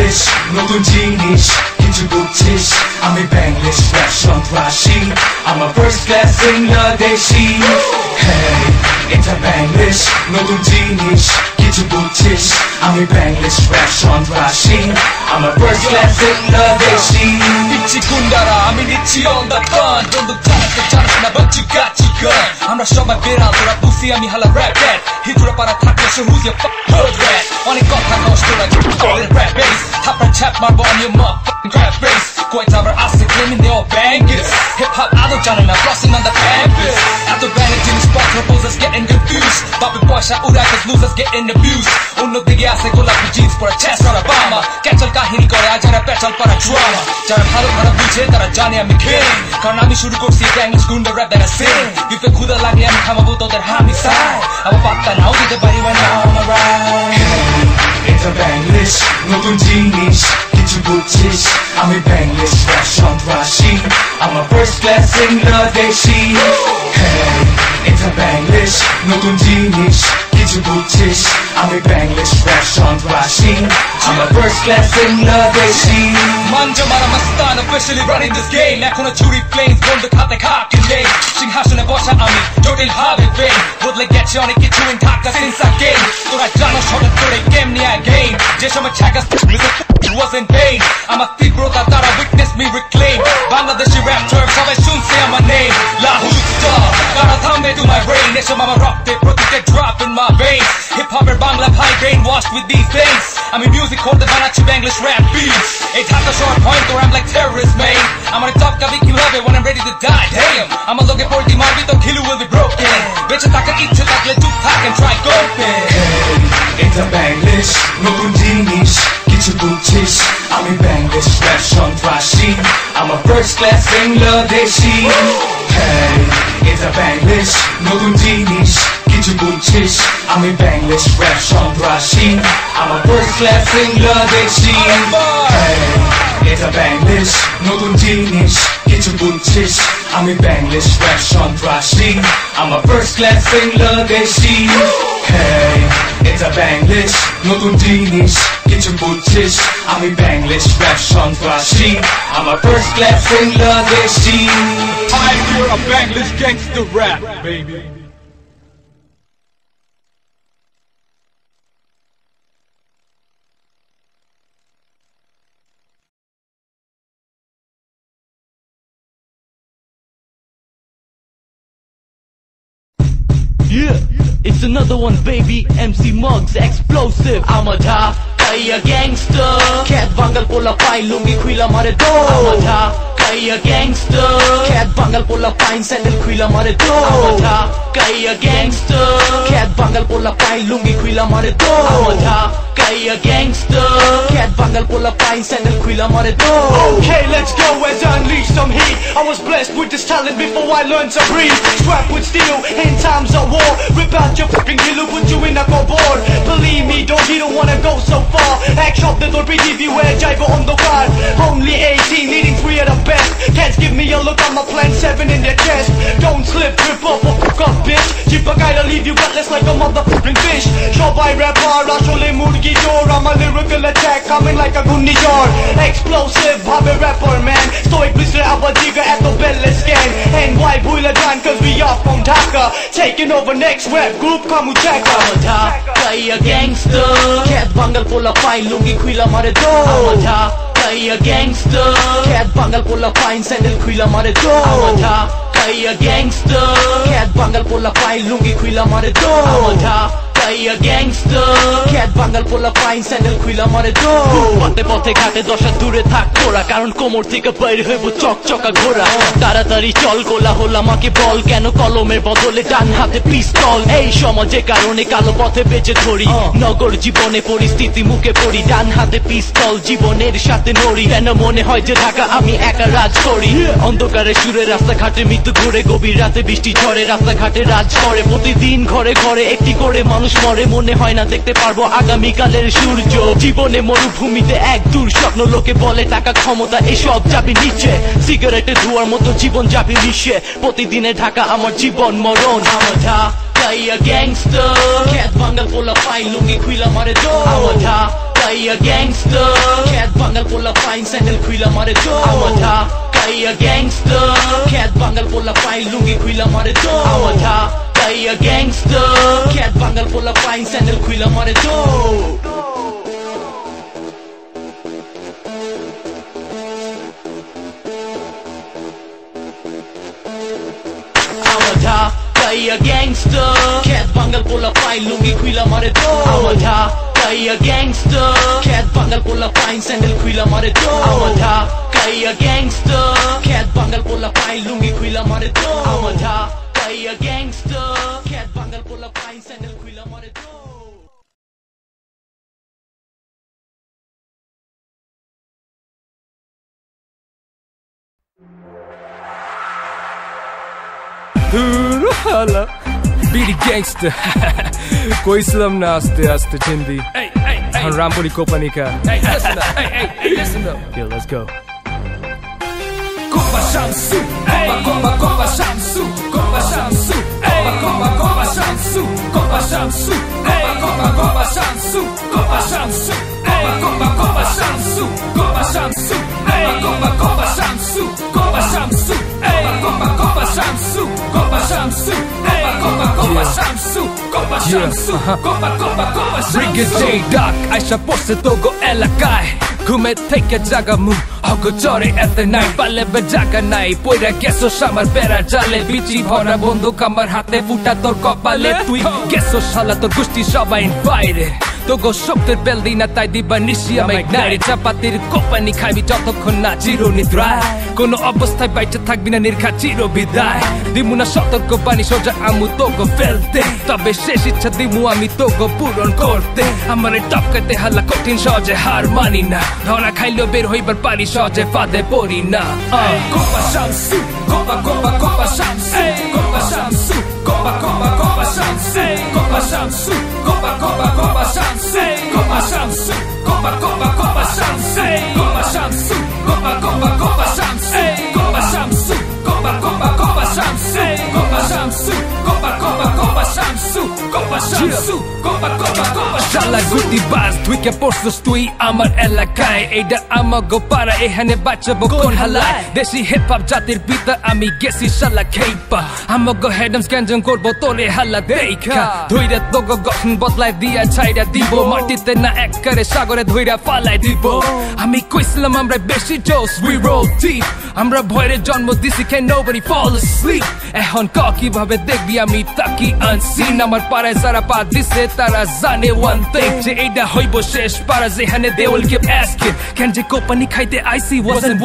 Banglish, নতুন জিনিস কিছু বুঝছিস আমি Banglish rap সন্ত্রাসী I'm a first class Bangladeshi Hey, এটা Banglish, নতুন জিনিস কিছু বুঝছিস আমি Banglish rap সন্ত্রাসী I'm a first class Bangladeshi পিচ্ছি গুন্ডারা আমি নিচ্ছি on the gun বন্দুক চালাতে জানিস না but you got your gun আমরা সবাই বেড়াল তোরা পুসি আমি হালা rap cat হিজড়া পাড়া থাকলে সে who's your hood rat অনেক কথা কস তোরা rap bass থাপড়া ছাপ মারবো on your motherfucking crap bass কয়েক আবার আসে claiming they all bangers hip hop আদৌ জানে না flossing on the campus এত ব্যানের জিনিসপত্র posers getting confused বাপে পয়সা উড়ায় cause losers getting abused অন্যদিকে আসে গোলাপি জিন্স পরে chest আর Obama ক্যাচল কাহিনী করে আর যারা পেচাল পারা drama যারা ভালো খারাপ বুঝে তারা জানে আমি king কারণ আমি শুরু করছি Banglish গুন্ডা rap that I sing বিপে ক্ষুধা লাগলে আমি থামাবো তোদের homicide আমার পাত্তা নাও দিতে পারি when I'm around এটা Banglish, নতুন জিনিস কিছু বুঝছিস আমি Banglish rap সন্ত্রাসী I'm a first class Bangladeshi Hey, এটা Banglish, নতুন জিনিস কিছু বুঝছিস আমি Banglish rap সন্ত্রাসী I'm a first class Bangladeshi মাঞ্জা মারা মাস্তান officially running this game এখনো ছুরি flames বন্দুক হাতে খাকি নেই সিংহাসনে বসা আমি জটিল ভাবে ফেম বদলে গেছে অনেক কিছু in Dhaka since I came তোরা জানো হঠাৎ করে গেম নিয়ে game যে সময় ছাগা wasn't vain আমার তীব্রতা তারা witness me reclaim Bangladeshi rap term সবাই শুনছে আমার name লাহুল star কারা থামবে to my brain এসব আমার রক্তে প্রতিটা drop in my veins hip hop এর বাংলা ভাই brainwashed with these things আমি মিউজিক করতে বানাচ্ছি Banglish rap beats এই Dhaka short point or I'm like terrorist man আমার top কাবি কিভাবে when I'm ready to die damn আমার লোকে পড়তি মারবি তো খিলু will be broken বেঁচে থাকার ইচ্ছে থাকলে চুপ থাক and try coping এটা Banglish, নতুন জিনিস কিছু বুঝছিস আমি Banglish rap সন্ত্রাসী I'm a first class Bangladeshi Hey, এটা Banglish, নতুন জিনিস কিছু বুঝছিস আমি Banglish rap সন্ত্রাসী I'm a first class Bangladeshi Hey, এটা Banglish, নতুন জিনিস কিছু বুঝছিস আমি Banglish rap সন্ত্রাসী I'm a first class Bangladeshi Hey, এটা Banglish, নতুন জিনিস কিছু বুঝছিস আমি Banglish rap সন্ত্রাসী I'm a first class Bangladeshi I'm here a Banglish gangster rap baby Yeah, it's another one baby MC Muggs explosive I'm a Dhaka gangster Cat bangal pola pai lungi khila mare do I'm a Dhaka gangster Cat bangal pola pai sandal khila mare do I'm a Dhaka gangster Cat bangal pola pai lungi khila mare do I'm a Dhaka gangster Cat bangal pola pai sandal khila mare do Okay, let's go as I unleash some heat I was blessed with this talent before I learned to breathe Strapped with steel in times of war Rip out your fucking killer, put you in a board Believe me, he don't wanna go so far Act sharp, the don't breathe where Jaiva on the ride Only 18, needing 3 at the best Can't give me a look, I'm a plan 7 in their chest Don't slip, trip up or fuck up, bitch Chip a guy to leave you gutless like a motherfucking fish Shobai rapper, Rashole Murgi Jor I'm a lyrical attack, coming like a Gunni Jor Explosive, bhabe rapper man Stoic, blister, abadiga at the belle scan And why Bula Jan, cause we are from Dhaka Taking over next rap group, Kamu Chaka I'm a Dhaka gangster Cat bangal pola pai lungi khila mare do I'm a Dhaka gangster Cat bangal pola pai sandal khila mare do I'm a Dhaka gangster Cat bangal pola pai lungi khila mare do I'm a Dhaka gangster Cat bangal pola pai sandal khila mare do পথে পথে ঘাটে দশা দূরে থাক তোরা কারণ কোমর থেকে বাইরে হইব চকচকা ঘোড়া তাড়াতাড়ি চল গোলা হল আমাকে বল কেন কলমের বদলে ডান হাতে পিস্তল এই সমাজে কারণে কালো পথে বেঁচে ধরি নগর জীবনে পরিস্থিতি মুখে পড়ি ডান হাতে পিস্তল জীবনের সাথে নড়ি কেন মনে হয় যে ঢাকা আমি একা রাজ করি অন্ধকারে সুরে রাস্তাঘাটে মৃত্যু ঘুরে গভীর রাতে বৃষ্টি ঝড়ে রাস্তাঘাটে রাজ করে প্রতিদিন ঘরে ঘরে একটি করে মানুষ মরে মনে হয় না দেখতে পারবো আগামীকালের সূর্য জীবনে মরুভূমিতে এক দূর স্বপ্ন লোকে বলে টাকা ক্ষমতা এসব যাবে নিচে সিগারেটে ধোয়ার মতো জীবন যাবে নিচে প্রতিদিনে ঢাকা আমার জীবন মরণ আমার Dhaka gangster Cat bangal pola pai lungi khila mare do I'm a Dhaka Dhakaiya gangster খ্যাত বাঙাল পোলা ফাইন স্যান্ডেল খুইলা মারে তো আমার ঢাকাইয়া গ্যাংস্টার খ্যাত বাঙাল পোলা ফাইন লুঙ্গি খুইলা মারে তো আমার ঢাকাইয়া গ্যাংস্টার খ্যাত বাঙাল পোলা ফাইন স্যান্ডেল খুইলা মারে তো ঢাকাইয়া গ্যাংস্টার খ্যাত বাঙাল পোলা ফাইন লুঙ্গি খুইলা মারে তো আমার ঢাকাইয়া গ্যাংস্টার খ্যাত বাঙাল পোলা ফাইন স্যান্ডেল খুইলা মারে তো আমার ঢাকাইয়া গ্যাংস্টার খ্যাত বাঙাল পোলা ফাইন লুঙ্গি খুইলা মারে তো আমার ঢাকাইয়া গ্যাংস্টার খ্যাত বাঙাল পোলা ফাইন স্যান্ডেল খুইলা মারে তো Hala Beady gangster Koi Islam na aste aste chindi Hey hey hey Rampuri Company ka Hey listen up Hey listen up Yo let's go Copa Shamsu Copa Shamsu Copa Shamsu Copa Shamsu Copa Shamsu Copa Shamsu Copa Shamsu Copa Shamsu Copa Shamsu Copa Shamsu Copa Shamsu Copa Shamsu Copa Shamsu Copa Shamsu Copa Shamsu Copa Brigadier Doc Aisha poste togo elakai Kume teke jaga mu Hogo chore at the night Pale bejaga nai Poira geso shamar bera jale Bichi bhora bondhu kamar hate futa tor kopale Tui geso shala tor gushti shobai invited Togo shokter beldi na tai diba nishi ama ignited Chapatir company খাইবি যতক্ষণ না চিরো নিদ্রায় কোনো অবস্থায় বাইচে থাকবি না নির্ঘাত চির বিদায় দিমু না সতর্ক বাণী সোজা আমু তোগো ফেলতে তবে শেষ ইচ্ছা দিমু আমি তোগো পূরণ করতে আমারে টপকাতে হাল্লা কঠিন সহজে হার মানি না ধরা খাইলেও বের হইবার পারি সহজে ফাঁদে পড়ি না Copa Shamsu Copa Shamsu Copa Shamsu Copa Shamsu Copa Shamsu Copa Shamsu Copa Shamsu Copa Shamsu Copa Shamsu Copa Shamsu Copa Shamsu Copa Shamsu Copa Shamsu Copa Shamsu Copa Shamsu Copa Shala guti baz tuike porstos tui amar elakai Eida amago para ehane bachabo kon halai Deshi hip hop jatir pita ami gesi shala keipa Amago hedam scanjon korbo tore hala deika Dhuira togo gothon botlai dia chaira dibo Martite na ek kare sagore dhuira falai dibo Ami koislam amra beshi jokes we roll deep Amra bhoire jonmo disi can nobody fall asleep Ehon ka kibhabe dekhbi ami taki unseen Amar parai sara pa dise tara jane one thing যে এইটা হইব শেষ পারা যেখানে they will keep asking Can je company খাইতে I see wasn't